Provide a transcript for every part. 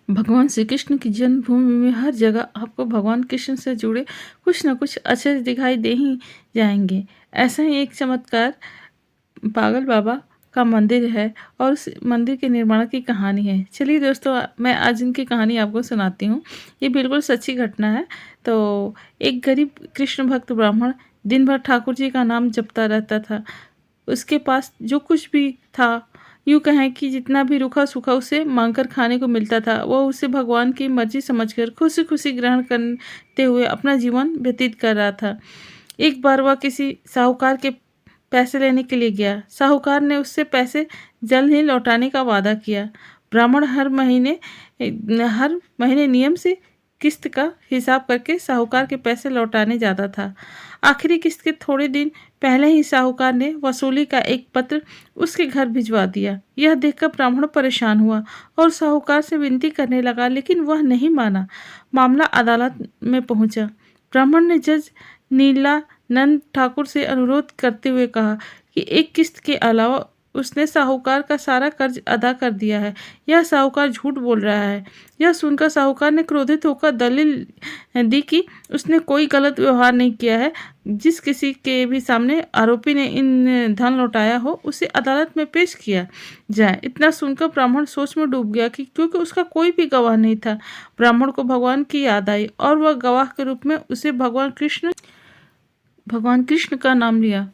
भगवान श्री कृष्ण की जन्मभूमि में हर जगह आपको भगवान कृष्ण से जुड़े कुछ न कुछ अक्षर दिखाई दे ही जाएंगे। ऐसा ही एक चमत्कार पागल बाबा का मंदिर है और उस मंदिर के निर्माण की कहानी है। चलिए दोस्तों, मैं आज इनकी कहानी आपको सुनाती हूँ। ये बिल्कुल सच्ची घटना है। तो एक गरीब कृष्ण भक्त ब्राह्मण दिन भर ठाकुर जी का नाम जपता रहता था। उसके पास जो कुछ भी था, यूँ कहें कि जितना भी रूखा सूखा उसे मांगकर खाने को मिलता था, वह उसे भगवान की मर्जी समझकर खुशी खुशी ग्रहण करते हुए अपना जीवन व्यतीत कर रहा था। एक बार वह किसी साहूकार के पैसे लेने के लिए गया। साहूकार ने उससे पैसे जल्द ही लौटाने का वादा किया। ब्राह्मण हर महीने नियम से किस्त का हिसाब करके साहूकार के पैसे लौटाने जाता था। आखिरी किस्त के थोड़े दिन पहले ही साहूकार ने वसूली का एक पत्र उसके घर भिजवा दिया। यह देखकर ब्राह्मण परेशान हुआ और साहूकार से विनती करने लगा, लेकिन वह नहीं माना। मामला अदालत में पहुंचा। ब्राह्मण ने जज नीलानंद ठाकुर से अनुरोध करते हुए कहा कि एक किस्त के अलावा उसने साहूकार का सारा कर्ज अदा कर दिया है। यह साहूकार झूठ बोल रहा है। यह सुनकर साहूकार ने क्रोधित होकर दलील दी कि उसने कोई गलत व्यवहार नहीं किया है। जिस किसी के भी सामने आरोपी ने इन धन लौटाया हो, उसे अदालत में पेश किया जाए। इतना सुनकर ब्राह्मण सोच में डूब गया कि क्योंकि उसका कोई भी गवाह नहीं था। ब्राह्मण को भगवान की याद आई और वह गवाह के रूप में उसे भगवान कृष्ण का नाम लिया।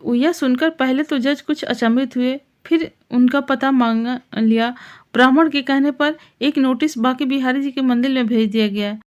यह सुनकर पहले तो जज कुछ अचंभित हुए, फिर उनका पता मांग लिया। ब्राह्मण के कहने पर एक नोटिस बांके बिहारी जी के मंदिर में भेज दिया गया।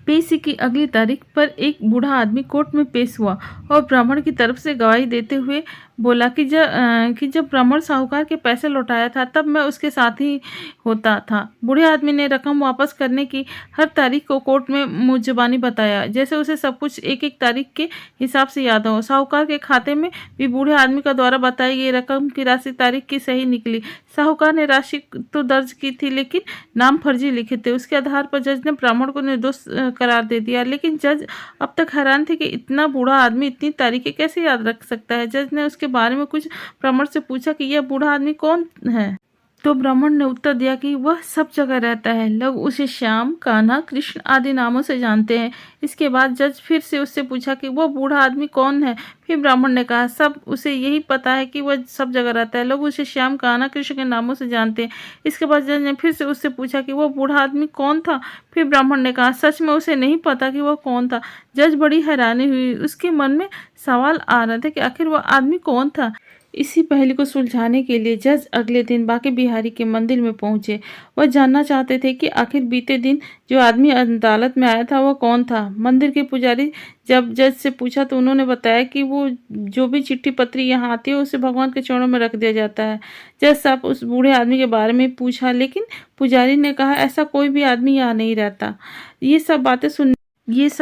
पेशी की अगली तारीख पर एक बूढ़ा आदमी कोर्ट में पेश हुआ और ब्राह्मण की तरफ से गवाही देते हुए बोला कि जब ब्राह्मण साहूकार के पैसे लौटाया था, तब मैं उसके साथ ही होता था। बूढ़े आदमी ने रकम वापस करने की हर तारीख को कोर्ट में मुंहजबानी बताया, जैसे उसे सब कुछ एक एक तारीख के हिसाब से याद हो। साहूकार के खाते में भी बूढ़े आदमी का द्वारा बताई गई रकम की राशि तारीख की सही निकली। साहूकार ने राशि तो दर्ज की थी, लेकिन नाम फर्जी लिखे थे। उसके आधार पर जज ने ब्राह्मण को निर्दोष करार दे दिया। लेकिन जज अब तक हैरान थे कि इतना बूढ़ा आदमी इतनी तारीखें कैसे याद रख सकता है। जज ने उसके बारे में कुछ ब्राह्मण से पूछा कि यह बूढ़ा आदमी कौन है। तो ब्राह्मण ने उत्तर दिया कि वह सब जगह रहता है। लोग उसे श्याम, कान्हा, कृष्ण आदि नामों से जानते हैं। इसके बाद जज फिर से उससे पूछा कि वह बूढ़ा आदमी कौन है। फिर ब्राह्मण ने कहा सब उसे यही पता है कि वह सब जगह रहता है। लोग उसे श्याम, कान्हा, कृष्ण के नामों से जानते हैं। इसके बाद जज ने फिर से उससे पूछा कि वह बूढ़ा आदमी कौन था। फिर ब्राह्मण ने कहा सच में उसे नहीं पता कि वह कौन था। जज बड़ी हैरानी हुई। उसके मन में सवाल आ रहे थे कि आखिर वह आदमी कौन था। इसी पहेली को सुलझाने के लिए जज अगले दिन बांके बिहारी के मंदिर में पहुंचे। वह जानना चाहते थे कि आखिर बीते दिन जो आदमी अदालत में आया था वह कौन था। मंदिर के पुजारी जब जज से पूछा तो उन्होंने बताया कि वो जो भी चिट्ठी पत्री यहाँ आती है उसे भगवान के चरणों में रख दिया जाता है। जज साहब उस बूढ़े आदमी के बारे में पूछा, लेकिन पुजारी ने कहा ऐसा कोई भी आदमी यहाँ नहीं रहता। ये सब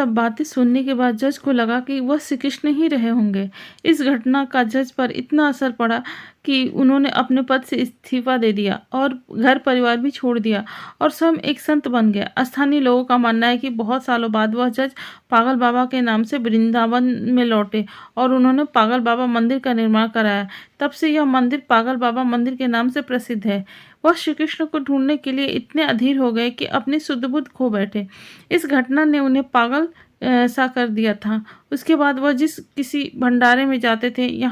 बातें सुनने के बाद जज को लगा कि वह श्री कृष्ण ही रहे होंगे। इस घटना का जज पर इतना असर पड़ा कि उन्होंने अपने पद से इस्तीफा दे दिया और घर परिवार भी छोड़ दिया और स्वयं एक संत बन गया। स्थानीय लोगों का मानना है कि बहुत सालों बाद वह जज पागल बाबा के नाम से वृंदावन में लौटे और उन्होंने पागल बाबा मंदिर का निर्माण कराया। तब से यह मंदिर पागल बाबा मंदिर के नाम से प्रसिद्ध है। वह श्री कृष्ण को ढूंढने के लिए इतने अधीर हो गए कि अपनी शुद्ध बुद्ध खो बैठे। इस घटना ने उन्हें पागल सा कर दिया था। उसके बाद वह जिस किसी भंडारे में जाते थे,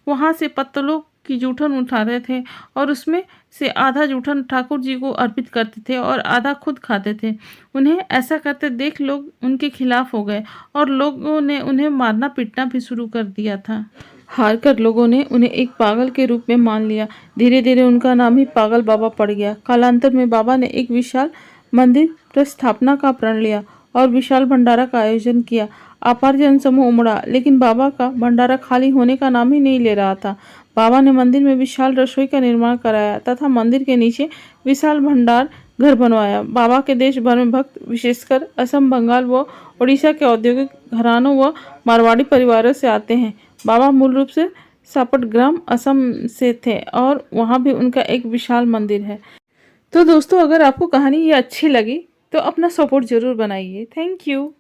वहाँ से पत्तलों की जूठन उठाते थे और उसमें से आधा जूठन ठाकुर जी को अर्पित करते थे और आधा खुद खाते थे। उन्हें ऐसा करते देख लोग उनके खिलाफ हो गए और लोगों ने उन्हें मारना पीटना भी शुरू कर दिया था। हार कर लोगों ने उन्हें एक पागल के रूप में मान लिया। धीरे धीरे उनका नाम ही पागल बाबा पड़ गया। कालांतर में बाबा ने एक विशाल मंदिर प्रस्थापना का प्रण लिया और विशाल भंडारा का आयोजन किया। अपार जन समूह उमड़ा, लेकिन बाबा का भंडारा खाली होने का नाम ही नहीं ले रहा था। बाबा ने मंदिर में विशाल रसोई का निर्माण कराया तथा मंदिर के नीचे विशाल भंडार घर बनवाया। बाबा के देश भर में भक्त, विशेषकर असम, बंगाल व उड़ीसा के औद्योगिक घरानों व मारवाड़ी परिवारों से आते हैं। बाबा मूल रूप से सापटग्राम, असम से थे और वहाँ भी उनका एक विशाल मंदिर है। तो दोस्तों, अगर आपको कहानी ये अच्छी लगी तो अपना सपोर्ट जरूर बनाइए। Thank you.